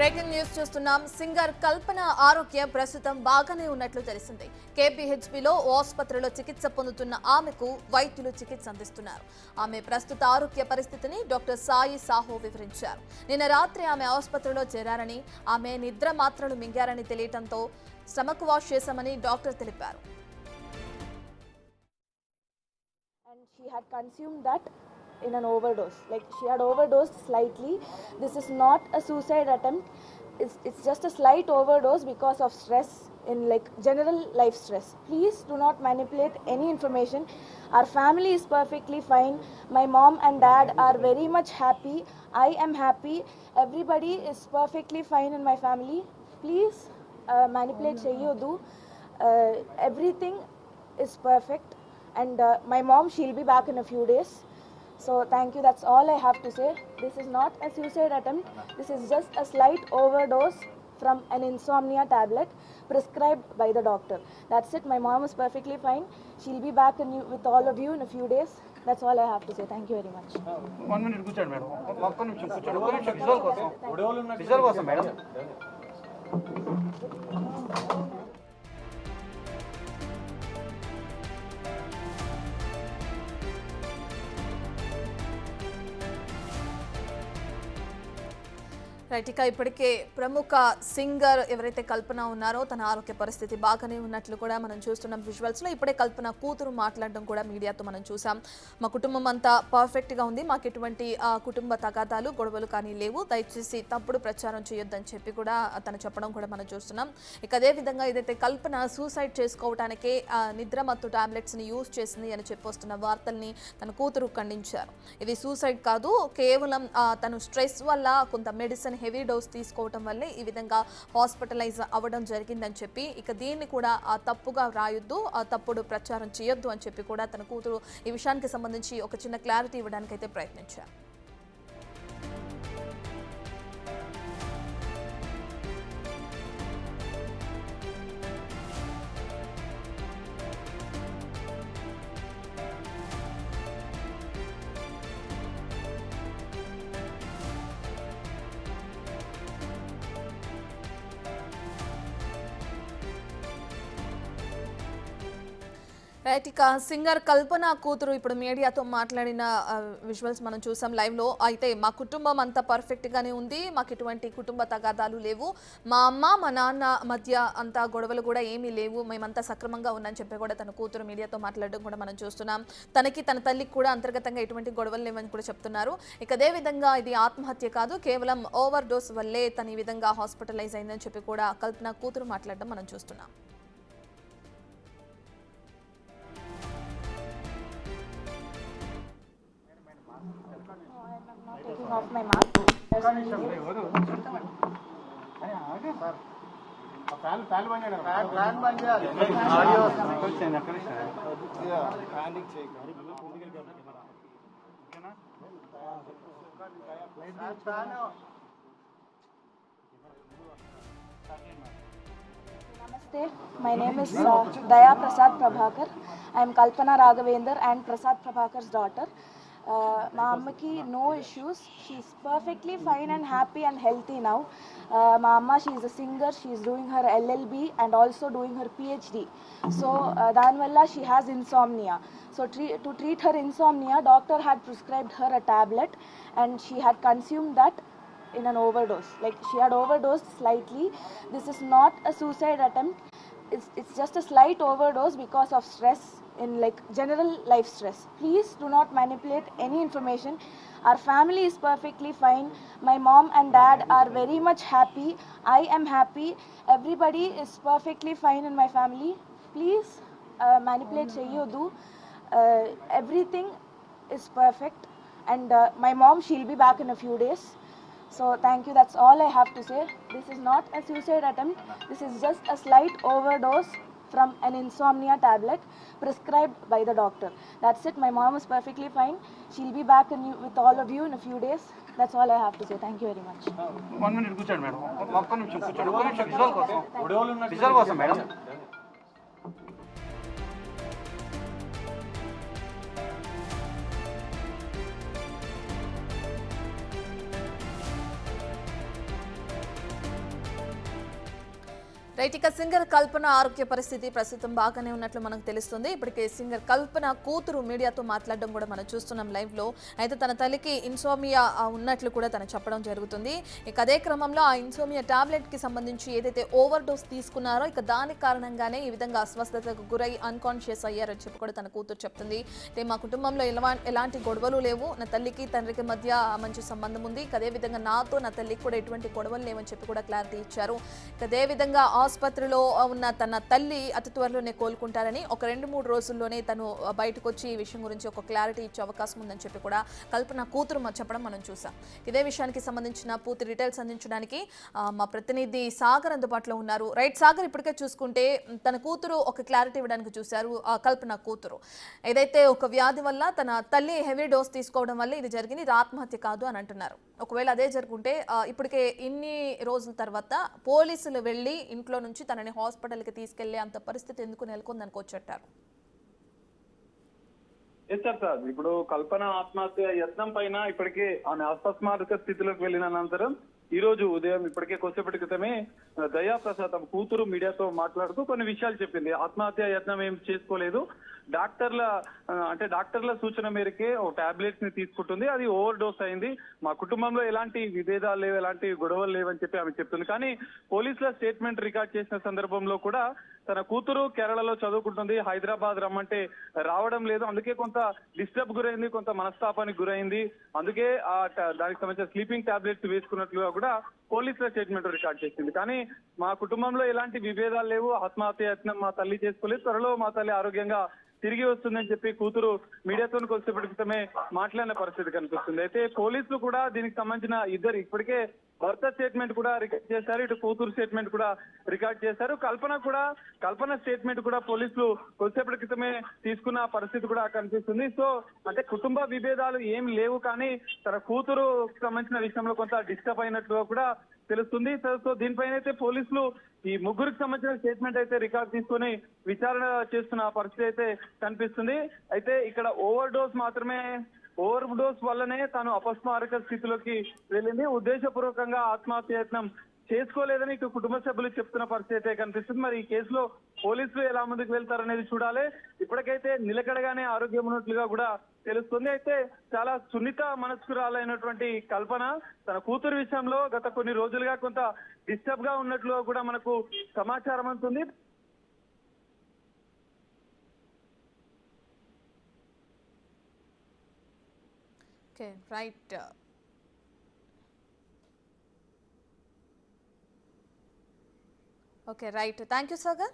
Breaking news చూస్తున్నాం. Singer కల్పన ఆరోగ్యం ప్రస్తుతం బాగానే ఉన్నట్లు తెలిసింది. కేపీహెచ్బీలో ఓ ఆసుపత్రిలో చికిత్స పొందుతున్న ఆమెకు వైద్యులు చికిత్స అందిస్తున్నారు. ఆమె ప్రస్తుత ఆరోగ్య పరిస్థితిని డాక్టర్ సాయి సాహో వివరించారు. నిన్న రాత్రి ఆమె ఆసుపత్రిలో చేరారని, ఆమె నిద్ర మాత్రలు మింగారని తెలియటంతో స్టమక్ వాష్ చేశామని డాక్టర్ తెలిపారు. And she had consumed that in an overdose. Like she had overdosed slightly. This is not a suicide attempt. It's just a slight overdose because of stress in like general life stress. Please do not manipulate any information. Our family is perfectly fine. My mom and dad are very much happy. I am happy. Everybody is perfectly fine in my family. Please manipulate cheyodu. Everything is perfect. And my mom, she'll be back in a few days. So thank you, that's all I have to say. This is not a suicide attempt. This is just a slight overdose from an insomnia tablet prescribed by the doctor. That's it. My mom is perfectly fine. She'll be back with all of you in a few days. That's all I have to say. Thank you very much. 1 minute కూర్చోండి madam. ఒక్క నిమిషం కూర్చోండి. ఒక్క నిమిషం visual కోసం madam. Right, ఇక ఇప్పటికే ప్రముఖ సింగర్ ఎవరైతే కల్పన ఉన్నారో తన ఆరోగ్య పరిస్థితి బాగానే ఉన్నట్లు కూడా మనం చూస్తున్నాం విజువల్స్లో. ఇప్పుడే కల్పన కూతురు మాట్లాడడం కూడా మీడియాతో మనం చూసాం. మా కుటుంబం అంతా పర్ఫెక్ట్గా ఉంది, మాకు ఎటువంటి కుటుంబ తగాదాలు గొడవలు కానీ లేవు, దయచేసి తప్పుడు ప్రచారం చేయొద్దని చెప్పి కూడా తను చెప్పడం కూడా మనం చూస్తున్నాం. ఇక అదేవిధంగా ఏదైతే కల్పన సూసైడ్ చేసుకోవడానికే నిద్రమత్తు టాబ్లెట్స్ని యూజ్ చేసింది అని చెప్పొస్తున్న వార్తల్ని తన కూతురు ఖండించారు. ఇది సూసైడ్ కాదు, కేవలం తను స్ట్రెస్ వల్ల కొంత మెడిసిన్ హెవీ డోస్ తీసుకోవటం వల్లే ఈ విధంగా హాస్పిటలైజ్ అవ్వడం జరిగిందని చెప్పి, ఇక దీన్ని కూడా తప్పుగా రాయొద్దు, తప్పుడు ప్రచారం చేయొద్దు అని చెప్పి కూడా తన కూతురు ఈ విషయానికి సంబంధించి ఒక చిన్న క్లారిటీ ఇవ్వడానికి అయితే ప్రయత్నించారు. రైట్, ఇక సింగర్ కల్పన కూతురు ఇప్పుడు మీడియాతో మాట్లాడిన విజువల్స్ మనం చూసాం లైవ్లో. అయితే మా కుటుంబం అంతా పర్ఫెక్ట్గానే ఉంది, మాకు ఎటువంటి కుటుంబ తగాదాలు లేవు, మా అమ్మ మా నాన్న మధ్య అంతా గొడవలు కూడా ఏమీ లేవు, మేమంతా సక్రమంగా ఉన్నామని చెప్పి కూడా తన కూతురు మీడియాతో మాట్లాడడం కూడా మనం చూస్తున్నాం. తనకి తన తల్లికి కూడా అంతర్గతంగా ఎటువంటి గొడవలు లేవని కూడా చెప్తున్నారు. ఇక అదేవిధంగా ఇది ఆత్మహత్య కాదు, కేవలం ఓవర్ డోస్ వల్లే తన ఈ విధంగా హాస్పిటలైజ్ అయిందని చెప్పి కూడా కల్పన కూతురు మాట్లాడడం మనం చూస్తున్నాం. Taking off my mask. Namaste. My name is Daya Prasad Prabhakar. I am Kalpana Raghavendra and Prasad Prabhakar's daughter. మా అమ్మకి no issues, she is perfectly fine and happy and healthy now. మా అమ్మ she is a singer, she is doing her LLB and also doing her PhD. So దానివల్ల she has insomnia. So to treat her insomnia, doctor had prescribed her a tablet and she had consumed that in an overdose. Like she had overdosed slightly. This is not a suicide attempt. It's just a slight overdose because of stress in like general life stress. Please do not manipulate any information. Our family is perfectly fine. My mom and dad are very much happy. I am happy. Everybody is perfectly fine in my family. Please manipulate cheyodu. Everything is perfect. And my mom, she'll be back in a few days. So thank you, that's all I have to say. This is not a suicide attempt. This is just a slight overdose from an insomnia tablet prescribed by the doctor. That's it. My mom is perfectly fine. She'll be back with all of you in a few days. That's all I have to say. Thank you very much. 1 minute కూర్చోండి madam. ఒక్క నిమిషం కూర్చోండి. ఒక్క నిమిషం visual కోసం madam. Right, ఇక singer కల్పన ఆరోగ్య పరిస్థితి ప్రస్తుతం బాగానే ఉన్నట్లు మనకు తెలుస్తుంది. ఇప్పటికే సింగర్ కల్పన కూతురు మీడియాతో మాట్లాడడం కూడా మనం చూస్తున్నాం లైవ్ లో. అయితే తన తల్లికి ఇన్సోమియా ఉన్నట్లు కూడా తను చెప్పడం జరుగుతుంది. ఇక అదే క్రమంలో ఆ ఇన్సోమియా టాబ్లెట్ కి సంబంధించి ఏదైతే ఓవర్ డోస్ తీసుకున్నారో ఇక దాని కారణంగానే ఈ విధంగా అస్వస్థతకు గురై అన్కాన్షియస్ అయ్యారని చెప్పి కూడా తన కూతురు చెప్తుంది. అయితే మా కుటుంబంలో ఎలాంటి గొడవలు లేవు, నా తల్లికి తండ్రికి మధ్య మంచి సంబంధం ఉంది. ఇక అదే విధంగా నాతో నా తల్లికి కూడా ఎటువంటి గొడవలు లేవని చెప్పి కూడా క్లారిటీ ఇచ్చారు. ఇక అదే విధంగా ఆసుపత్రిలో ఉన్న తన తల్లి అతి త్వరలోనే కోలుకుంటారని, ఒక 2-3 రోజుల్లోనే తను బయటకు వచ్చి ఈ విషయం గురించి ఒక క్లారిటీ ఇచ్చే అవకాశం ఉందని చెప్పి కూడా కల్పన కూతురు చెప్పడం మనం చూసాం. ఇదే విషయానికి సంబంధించిన పూర్తి డీటెయిల్స్ అందించడానికి మా ప్రతినిధి సాగర్ అందుబాటులో ఉన్నారు. రైట్ సాగర్, ఇప్పటికే చూసుకుంటే తన కూతురు ఒక క్లారిటీ ఇవ్వడానికి చూశారు. కల్పన కూతురు ఏదైతే ఒక వ్యాధి వల్ల తన తల్లి హెవీ డోస్ తీసుకోవడం వల్ల ఇది జరిగింది, ఇది ఆత్మహత్య కాదు అని అంటున్నారు. ఒకవేళ అదే జరుగుంటే ఇప్పటికే ఇన్ని రోజుల తర్వాత పోలీసులు వెళ్ళి ఇంట్లో నుంచి తనని హాస్పిటల్కి తీసుకెళ్లే అంత పరిస్థితి ఎందుకు నెలకొందని వచ్చారు? సార్, ఇప్పుడు కల్పన ఆత్మహత్య యత్నం పైన ఇప్పటికే ఆమె అపస్మారక స్థితిలోకి వెళ్ళిన అనంతరం ఈ రోజు ఉదయం ఇప్పటికే కొద్దిసేపటి క్రితమే దయాప్రసాద్ తమ కూతురు మీడియాతో మాట్లాడుతూ కొన్ని విషయాలు చెప్పింది. ఆత్మహత్య యత్నం ఏం చేసుకోలేదు, డాక్టర్ల సూచన మేరకే ఓ టాబ్లెట్స్ ని తీసుకుంటుంది, అది ఓవర్ డోస్ అయింది, మా కుటుంబంలో ఎలాంటి విభేదాలు లేవు, ఎలాంటి గొడవలు లేవని చెప్పి ఆమె చెప్తుంది. కానీ పోలీసుల స్టేట్మెంట్ రికార్డ్ చేసిన సందర్భంలో కూడా తన కూతురు కేరళలో చదువుకుంటుంది, హైదరాబాద్ రమ్మంటే రావడం లేదు, అందుకే కొంత డిస్టర్బ్ గురైంది, కొంత మనస్తాపానికి గురైంది, అందుకే దానికి సంబంధించిన స్లీపింగ్ టాబ్లెట్స్ వేసుకున్నట్లుగా కూడా పోలీసుల స్టేట్మెంట్ రికార్డ్ చేసింది. కానీ మా కుటుంబంలో ఎలాంటి విభేదాలు లేవు, ఆత్మహత్య యత్నం మా తల్లి చేసుకోలేదు, త్వరలో మా తల్లి ఆరోగ్యంగా తిరిగి వస్తుందని చెప్పి కూతురు మీడియాతో కొద్దిసేపటి క్రితమే మాట్లాడిన పరిస్థితి కనిపిస్తుంది. అయితే పోలీసులు కూడా దీనికి సంబంధించిన ఇద్దరు ఇప్పటికే భర్త స్టేట్మెంట్ కూడా రికార్డ్ చేశారు, ఇటు కూతురు స్టేట్మెంట్ కూడా రికార్డ్ చేశారు. కల్పన స్టేట్మెంట్ కూడా పోలీసులు కొద్దిసేపటి క్రితమే తీసుకున్న పరిస్థితి కూడా కనిపిస్తుంది. సో అంటే కుటుంబ విభేదాలు ఏం లేవు, కానీ తన కూతురు సంబంధించిన విషయంలో కొంత డిస్టర్బ్ అయినట్లుగా కూడా తెలుస్తుంది. సో దీనిపైన అయితే పోలీసులు ఈ ముగ్గురికి సంబంధించిన స్టేట్మెంట్ అయితే రికార్డ్ తీసుకుని విచారణ చేస్తున్న పరిస్థితి అయితే కనిపిస్తుంది. అయితే ఇక్కడ ఓవర్ డోస్ వల్లనే తాను అపస్మారక స్థితిలోకి వెళ్ళింది, ఉద్దేశపూర్వకంగా ఆత్మహత్య యత్నం చేసుకోలేదని ఇటు కుటుంబ సభ్యులు చెప్తున్న పరిస్థితి అయితే కనిపిస్తుంది. మరి ఈ కేసులో పోలీసులు ఎలా ముందుకు వెళ్తారనేది చూడాలి. ఇప్పటికైతే నిలకడగానే ఆరోగ్యం ఉన్నట్లుగా కూడా తెలుస్తుంది. అయితే చాలా సున్నిత మనస్కురాలైనటువంటి కల్పన తన కూతురు విషయంలో గత కొన్ని రోజులుగా కొంత డిస్టర్బ్ గా ఉన్నట్లుగా కూడా మనకు సమాచారం అందుతుంది. Right, okay right, thank you Sagar.